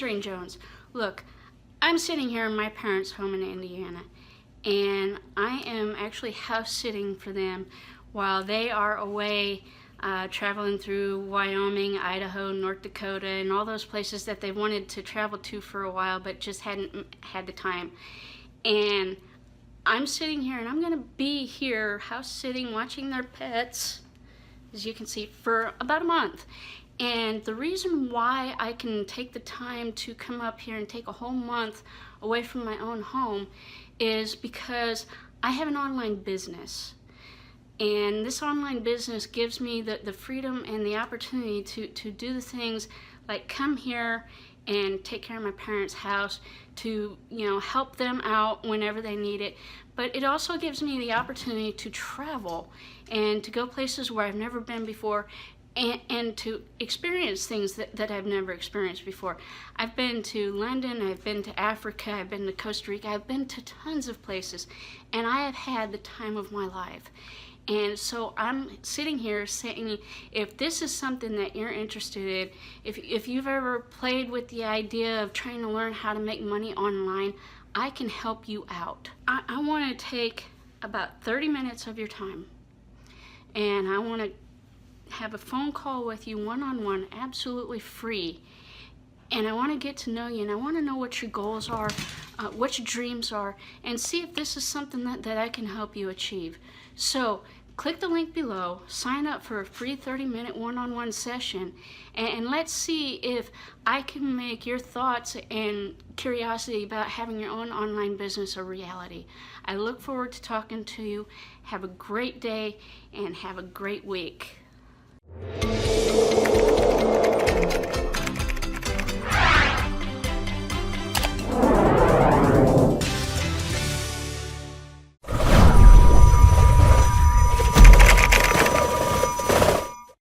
Tangerine Jones. Look, I'm sitting here in my parents' home in Indiana, and I am actually house sitting for them while they are away traveling through Wyoming, Idaho, North Dakota, and all those places that they wanted to travel to for a while but just hadn't had the time. And I'm sitting here, and I'm going to be here house sitting watching their pets, as you can see, for about a month. And the reason why I can take the time to come up here and take a whole month away from my own home is because I have an online business. And this online business gives me the freedom and the opportunity to do the things like come here and take care of my parents' house, to help them out whenever they need it. But it also gives me the opportunity to travel and to go places where I've never been before, and to experience things that I've never experienced before. I've been to London, I've been to Africa, I've been to Costa Rica, I've been to tons of places, and I have had the time of my life. And so I'm sitting here saying, if this is something that you're interested in, if you've ever played with the idea of trying to learn how to make money online, I can help you out. I want to take about 30 minutes of your time, and I want to have a phone call with you one-on-one, absolutely free. And I want to get to know you, and I want to know what your goals are, what your dreams are, and see if this is something that I can help you achieve. So click the link below, sign up for a free 30-minute one-on-one session, and let's see if I can make your thoughts and curiosity about having your own online business a reality. I look forward to talking to you. Have a great day and have a great week.